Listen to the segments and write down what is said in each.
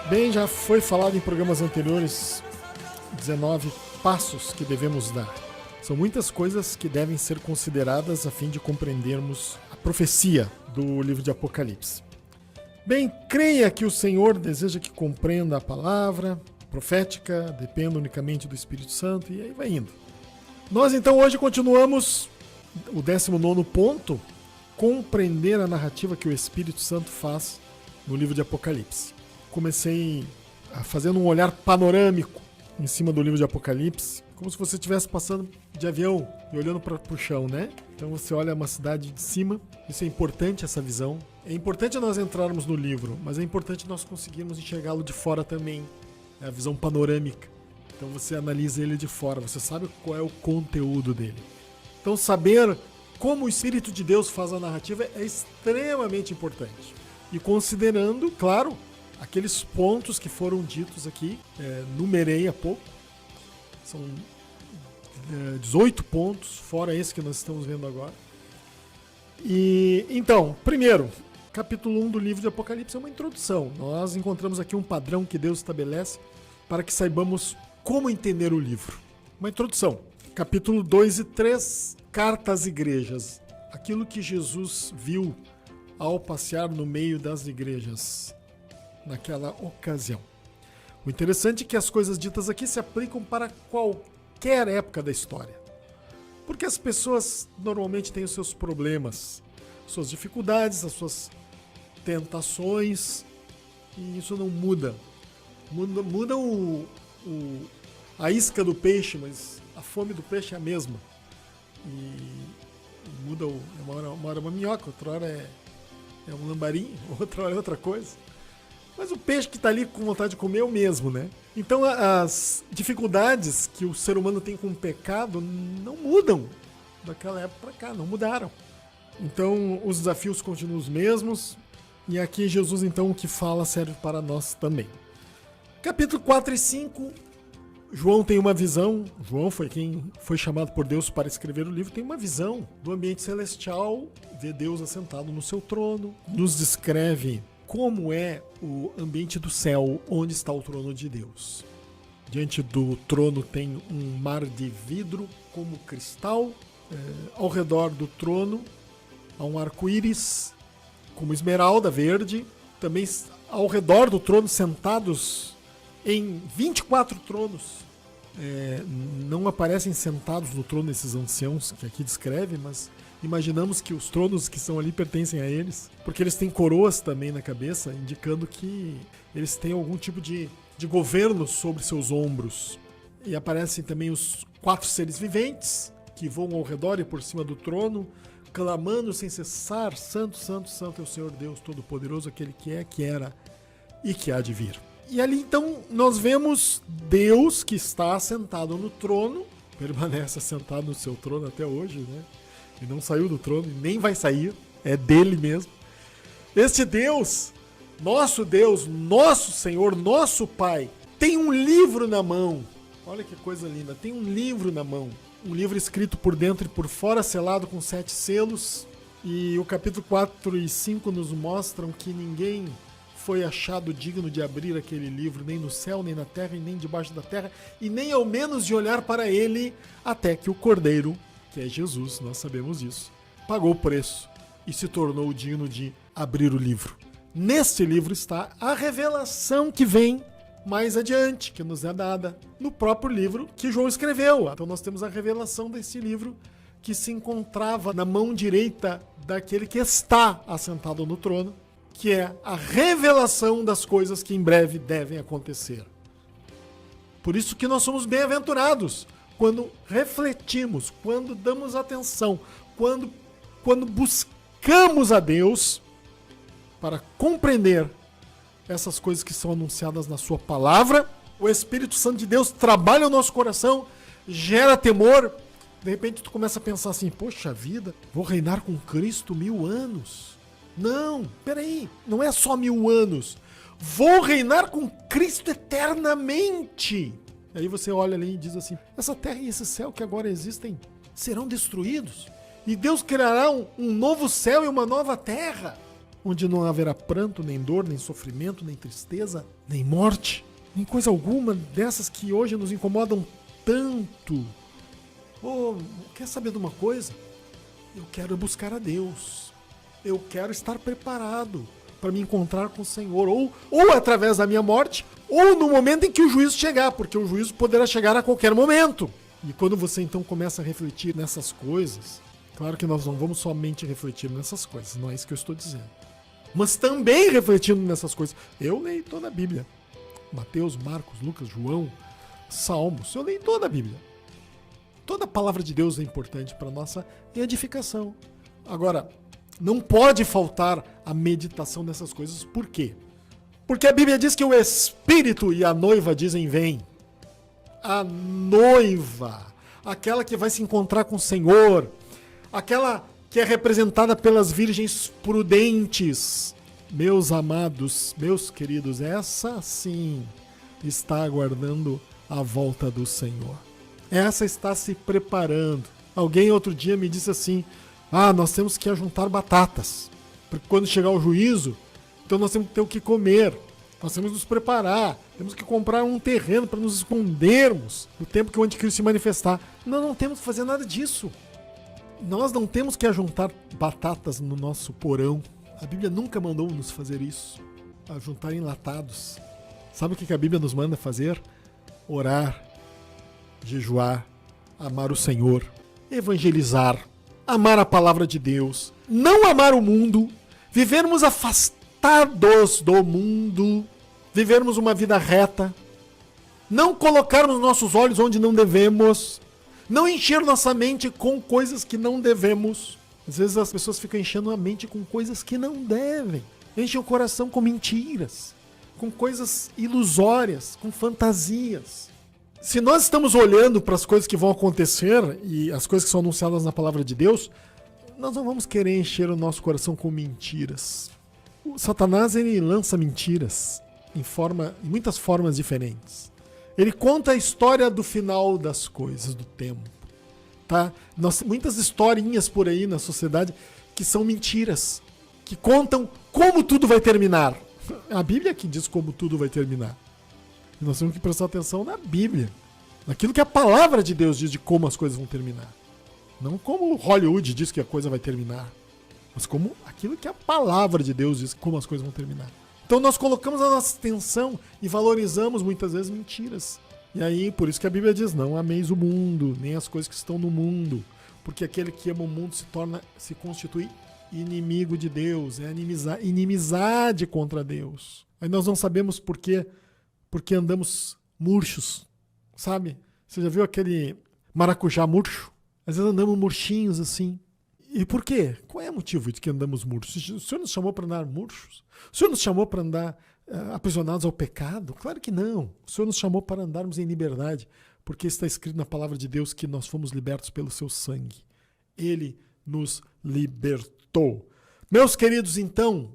Bem, já foi falado em programas anteriores 19 passos que devemos dar. São muitas coisas que devem ser consideradas a fim de compreendermos a profecia do livro de Apocalipse. Bem, creia que o Senhor deseja que compreenda a palavra profética, dependa unicamente do Espírito Santo, e aí vai indo. Nós então hoje continuamos o 19º ponto, compreender a narrativa que o Espírito Santo faz no livro de Apocalipse. Comecei fazendo um olhar panorâmico em cima do livro de Apocalipse, como se você estivesse passando de avião e olhando para o chão, né? Então você olha uma cidade de cima, isso é importante, essa visão. É importante nós entrarmos no livro, mas é importante nós conseguirmos enxergá-lo de fora também. É a visão panorâmica. Então você analisa ele de fora, você sabe qual é o conteúdo dele. Então saber como o Espírito de Deus faz a narrativa é extremamente importante. E considerando, claro, aqueles pontos que foram ditos aqui, numerei há pouco, são 18 pontos, fora esse que nós estamos vendo agora. E então, primeiro, capítulo 1 do livro de Apocalipse é uma introdução. Nós encontramos aqui um padrão que Deus estabelece para que saibamos como entender o livro. Uma introdução. Capítulo 2 e 3, carta às igrejas. Aquilo que Jesus viu ao passear no meio das igrejas naquela ocasião. O interessante é que as coisas ditas aqui se aplicam para qualquer época da história. Porque as pessoas normalmente têm os seus problemas, suas dificuldades, as suas tentações, e isso não muda. Muda a isca do peixe, mas a fome do peixe é a mesma. E muda uma hora é uma minhoca, outra hora é um lambarim, outra hora é outra coisa. Mas o peixe que está ali com vontade de comer é o mesmo, né? Então as dificuldades que o ser humano tem com o pecado não mudam daquela época para cá, não mudaram. Então os desafios continuam os mesmos, e aqui Jesus então o que fala serve para nós também. Capítulo 4 e 5, João tem uma visão. João foi quem foi chamado por Deus para escrever o livro, tem uma visão do ambiente celestial, vê Deus assentado no seu trono, nos descreve como é o ambiente do céu, onde está o trono de Deus. Diante do trono tem um mar de vidro como cristal, ao redor do trono há um arco-íris como esmeralda verde, também ao redor do trono sentados em 24 tronos. Não aparecem sentados no trono esses anciãos que aqui descreve, mas imaginamos que os tronos que são ali pertencem a eles, porque eles têm coroas também na cabeça, indicando que eles têm algum tipo de governo sobre seus ombros. E aparecem também os 4 seres viventes, que voam ao redor e por cima do trono, clamando sem cessar: Santo, Santo, Santo é o Senhor Deus Todo-Poderoso, aquele que é, que era e que há de vir. E ali então nós vemos Deus que está assentado no trono, permanece assentado no seu trono até hoje, né? E não saiu do trono, e nem vai sair, é dele mesmo. Este Deus, nosso Senhor, nosso Pai, tem um livro na mão. Olha que coisa linda, tem um livro na mão. Um livro escrito por dentro e por fora, selado com 7 selos. E o capítulo 4 e 5 nos mostram que ninguém foi achado digno de abrir aquele livro, nem no céu, nem na terra, e nem debaixo da terra, e nem ao menos de olhar para ele, até que o Cordeiro, que é Jesus, nós sabemos disso, pagou o preço e se tornou digno de abrir o livro. Neste livro está a revelação que vem mais adiante, que nos é dada no próprio livro que João escreveu. Então nós temos a revelação desse livro que se encontrava na mão direita daquele que está assentado no trono, que é a revelação das coisas que em breve devem acontecer. Por isso que nós somos bem-aventurados quando refletimos, quando damos atenção, quando buscamos a Deus para compreender essas coisas que são anunciadas na sua palavra. O Espírito Santo de Deus trabalha o nosso coração, gera temor. De repente tu começa a pensar assim: poxa vida, vou reinar com Cristo 1000 anos. Não, peraí, não é só 1000 anos. Vou reinar com Cristo eternamente. Aí você olha ali e diz assim: essa terra e esse céu que agora existem serão destruídos. E Deus criará um novo céu e uma nova terra. onde não haverá pranto, nem dor, nem sofrimento, nem tristeza, nem morte, nem coisa alguma dessas que hoje nos incomodam tanto. Oh, quer saber de uma coisa? Eu quero buscar a Deus. Eu quero estar preparado para me encontrar com o Senhor, ou através da minha morte, ou no momento em que o juízo chegar, porque o juízo poderá chegar a qualquer momento. E quando você então começa a refletir nessas coisas, claro que nós não vamos somente refletir nessas coisas, não é isso que eu estou dizendo, mas também refletindo nessas coisas. Eu leio toda a Bíblia, Mateus, Marcos, Lucas, João, Salmos, eu leio toda a Bíblia. Toda a palavra de Deus é importante para a nossa edificação. Agora, não pode faltar a meditação dessas coisas. Por quê? Porque a Bíblia diz que o Espírito e a noiva dizem vem. A noiva, aquela que vai se encontrar com o Senhor, aquela que é representada pelas virgens prudentes. Meus amados, meus queridos, essa sim está aguardando a volta do Senhor. Essa está se preparando. Alguém outro dia me disse assim, nós temos que ajuntar batatas, porque quando chegar o juízo, então nós temos que ter o que comer, nós temos que nos preparar, temos que comprar um terreno para nos escondermos no tempo que o anticristo se manifestar. Nós não temos que fazer nada disso. Nós não temos que ajuntar batatas no nosso porão. A Bíblia nunca mandou nos fazer isso, ajuntar enlatados. Sabe o que a Bíblia nos manda fazer? Orar, jejuar, amar o Senhor, evangelizar, amar a palavra de Deus, não amar o mundo, vivermos afastados do mundo, vivermos uma vida reta, não colocarmos nossos olhos onde não devemos, não encher nossa mente com coisas que não devemos. Às vezes as pessoas ficam enchendo a mente com coisas que não devem, enchem o coração com mentiras, com coisas ilusórias, com fantasias. Se nós estamos olhando para as coisas que vão acontecer e as coisas que são anunciadas na palavra de Deus, nós não vamos querer encher o nosso coração com mentiras. O Satanás, ele lança mentiras em muitas formas diferentes. Ele conta a história do final das coisas, do tempo. Tá? Muitas historinhas por aí na sociedade que são mentiras, que contam como tudo vai terminar. A Bíblia que diz como tudo vai terminar. E nós temos que prestar atenção na Bíblia, naquilo que a palavra de Deus diz de como as coisas vão terminar. Não como Hollywood diz que a coisa vai terminar, mas como aquilo que a palavra de Deus diz como as coisas vão terminar. Então nós colocamos a nossa atenção e valorizamos muitas vezes mentiras. E aí, por isso que a Bíblia diz, não ameis o mundo, nem as coisas que estão no mundo, porque aquele que ama o mundo se constitui inimigo de Deus, é inimizade contra Deus. Aí nós não sabemos por quê. Porque andamos murchos, sabe? Você já viu aquele maracujá murcho? Às vezes andamos murchinhos assim. E por quê? Qual é o motivo de que andamos murchos? O Senhor nos chamou para andar murchos? O Senhor nos chamou para andar aprisionados ao pecado? Claro que não. O Senhor nos chamou para andarmos em liberdade, porque está escrito na palavra de Deus que nós fomos libertos pelo seu sangue. Ele nos libertou. Meus queridos, então,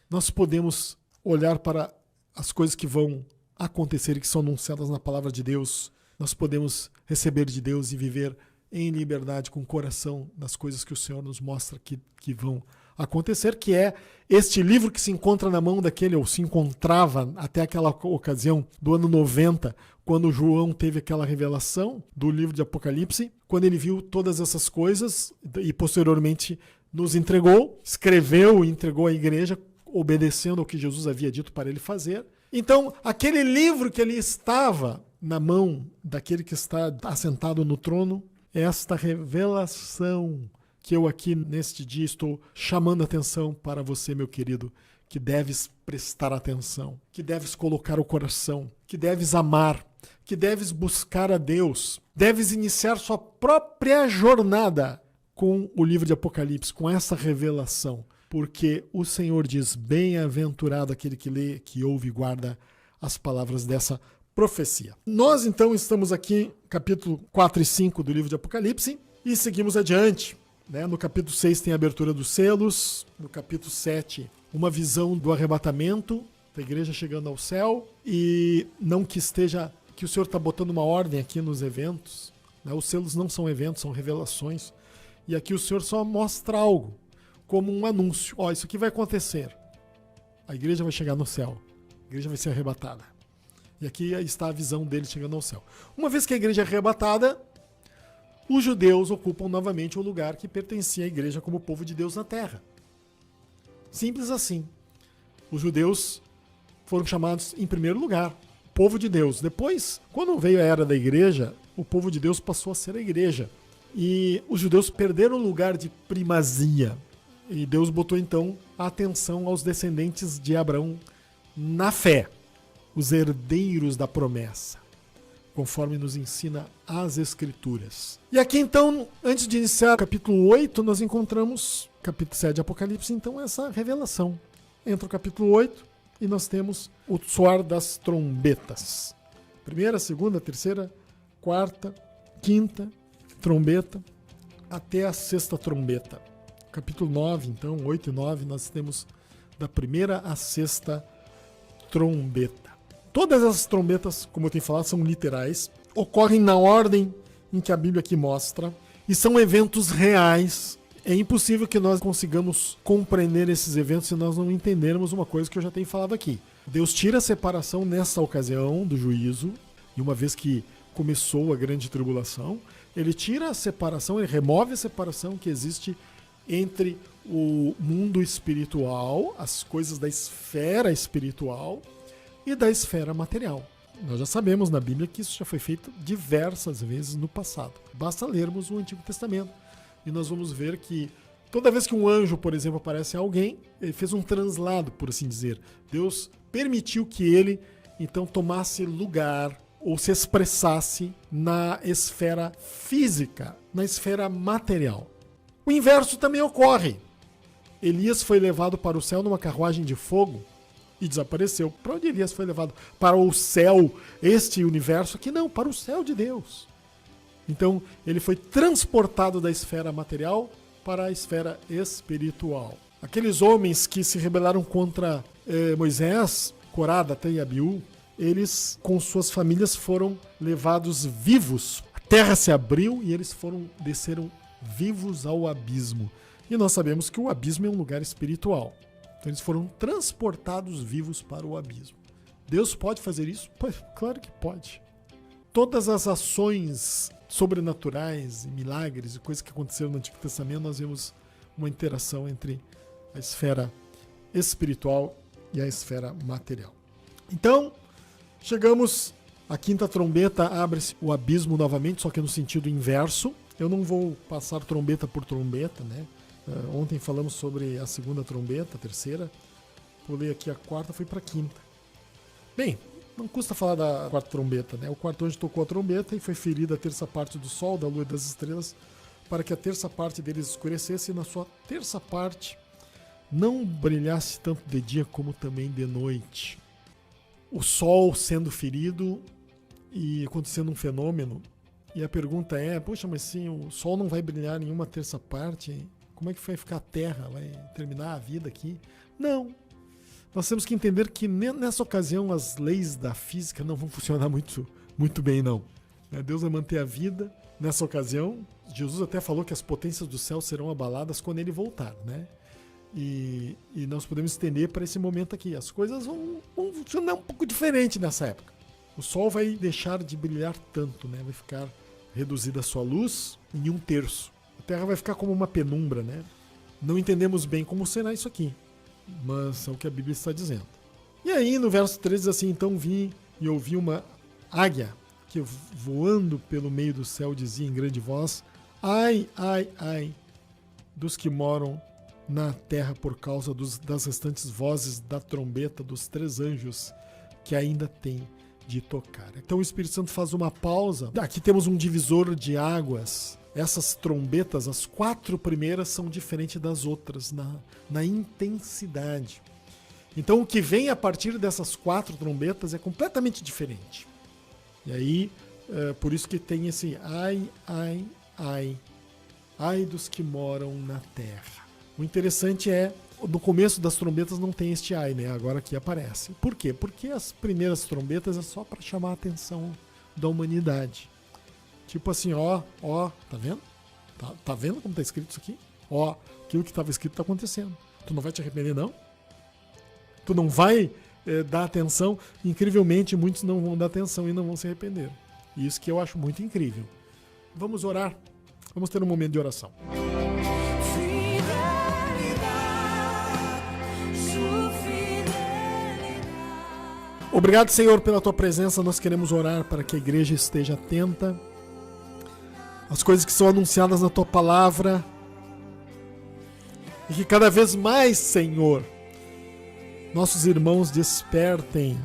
nós podemos olhar para as coisas que vão acontecer e que são anunciadas na palavra de Deus. Nós podemos receber de Deus e viver em liberdade com o coração das coisas que o Senhor nos mostra que vão acontecer, que é este livro que se encontra na mão daquele, ou se encontrava até aquela ocasião do ano 90, quando João teve aquela revelação do livro de Apocalipse, quando ele viu todas essas coisas e posteriormente nos entregou, escreveu e entregou à igreja, obedecendo ao que Jesus havia dito para ele fazer. Então, aquele livro que ele estava na mão daquele que está assentado no trono, esta revelação que eu aqui neste dia estou chamando atenção para você, meu querido, que deves prestar atenção, que deves colocar o coração, que deves amar, que deves buscar a Deus, deves iniciar sua própria jornada com o livro de Apocalipse, com essa revelação. Porque o Senhor diz, bem-aventurado aquele que lê, que ouve e guarda as palavras dessa profecia. Nós então estamos aqui, capítulo 4 e 5 do livro de Apocalipse, e seguimos adiante. No capítulo 6 tem a abertura dos selos, no capítulo 7 uma visão do arrebatamento, da igreja chegando ao céu, e não que o Senhor está botando uma ordem aqui nos eventos, Os selos não são eventos, são revelações, e aqui o Senhor só mostra algo. como um anúncio. Ó, isso aqui vai acontecer. A igreja vai chegar no céu. A igreja vai ser arrebatada. E aqui está a visão deles chegando ao céu. Uma vez que a igreja é arrebatada, os judeus ocupam novamente o lugar que pertencia à igreja como povo de Deus na terra. Simples assim. Os judeus foram chamados em primeiro lugar, povo de Deus. Depois, quando veio a era da igreja, o povo de Deus passou a ser a igreja. E os judeus perderam o lugar de primazia. E Deus botou então a atenção aos descendentes de Abraão na fé, os herdeiros da promessa, conforme nos ensina as Escrituras. E aqui então, antes de iniciar o capítulo 8, nós encontramos, capítulo 7 de Apocalipse, então essa revelação. Entra o capítulo 8 e nós temos o soar das trombetas. Primeira, segunda, terceira, quarta, quinta trombeta, até a sexta trombeta. Capítulo 9, então, 8 e 9, nós temos da primeira à sexta trombeta. Todas essas trombetas, como eu tenho falado, são literais, ocorrem na ordem em que a Bíblia aqui mostra, e são eventos reais. É impossível que nós consigamos compreender esses eventos se nós não entendermos uma coisa que eu já tenho falado aqui. Deus tira a separação nessa ocasião do juízo, e uma vez que começou a grande tribulação, ele tira a separação, ele remove a separação que existe entre o mundo espiritual, as coisas da esfera espiritual e da esfera material. Nós já sabemos na Bíblia que isso já foi feito diversas vezes no passado. Basta lermos o Antigo Testamento e nós vamos ver que toda vez que um anjo, por exemplo, aparece a alguém, ele fez um translado, por assim dizer. Deus permitiu que ele, então, tomasse lugar ou se expressasse na esfera física, na esfera material. O inverso também ocorre. Elias foi levado para o céu numa carruagem de fogo e desapareceu. Para onde Elias foi levado? Para o céu, este universo aqui? Não, para o céu de Deus. Então, ele foi transportado da esfera material para a esfera espiritual. Aqueles homens que se rebelaram contra Moisés, Corá, Datã e Abiú, eles, com suas famílias, foram levados vivos. A terra se abriu e eles desceram vivos ao abismo. E nós sabemos que o abismo é um lugar espiritual. Então eles foram transportados vivos para o abismo. Deus pode fazer isso? Pois, claro que pode. Todas as ações sobrenaturais e milagres e coisas que aconteceram no Antigo Testamento, nós vemos uma interação entre a esfera espiritual e a esfera material. Então, chegamos à quinta trombeta, abre-se o abismo novamente, só que no sentido inverso. Eu não vou passar trombeta por trombeta, né? Ontem falamos sobre a segunda trombeta, a terceira. Pulei aqui a quarta, fui para a quinta. Bem, não custa falar da quarta trombeta, né? O quarto anjo tocou a trombeta e foi ferida a terça parte do sol, da lua e das estrelas, para que a terça parte deles escurecesse e na sua terça parte não brilhasse tanto de dia como também de noite. O sol sendo ferido e acontecendo um fenômeno. E a pergunta é, poxa, mas sim, o sol não vai brilhar em uma terça parte, hein? Como é que vai ficar a Terra? Vai terminar a vida aqui? Não. Nós temos que entender que nessa ocasião as leis da física não vão funcionar muito bem, não. Deus vai manter a vida nessa ocasião. Jesus até falou que as potências do céu serão abaladas quando ele voltar, né? E nós podemos estender para esse momento aqui. As coisas vão funcionar um pouco diferente nessa época. O sol vai deixar de brilhar tanto, né? Vai ficar reduzida a sua luz em 1/3. A Terra vai ficar como uma penumbra, né? Não entendemos bem como será isso aqui, mas é o que a Bíblia está dizendo. E aí, no verso 13, diz assim, então vi e ouvi uma águia que voando pelo meio do céu dizia em grande voz, ai, ai, ai, dos que moram na terra por causa das restantes vozes da trombeta dos 3 anjos que ainda tem de tocar. Então o Espírito Santo faz uma pausa. Aqui temos um divisor de águas. Essas trombetas, as 4 primeiras são diferentes das outras na intensidade. Então o que vem a partir dessas 4 trombetas é completamente diferente. E aí, por isso que tem esse ai, ai, ai, ai dos que moram na terra. O interessante é, no começo das trombetas não tem este ai, né? Agora aqui aparece. Por quê? Porque as primeiras trombetas é só para chamar a atenção da humanidade. Tipo assim, ó, tá vendo? Tá vendo como tá escrito isso aqui? ó, aquilo que estava escrito está acontecendo. Tu não vai te arrepender, não? Tu não vai dar atenção? Incrivelmente, muitos não vão dar atenção e não vão se arrepender. Isso que eu acho muito incrível. Vamos orar? Vamos ter um momento de oração. Obrigado, Senhor, pela Tua presença. Nós queremos orar para que a igreja esteja atenta às coisas que são anunciadas na Tua palavra e que cada vez mais, Senhor, nossos irmãos despertem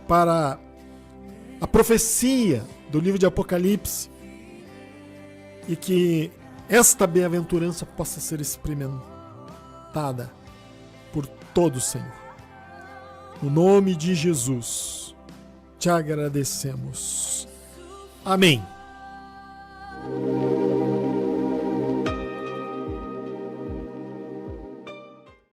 para a profecia do livro de Apocalipse e que esta bem-aventurança possa ser experimentada por todos, Senhor. No nome de Jesus, te agradecemos. Amém.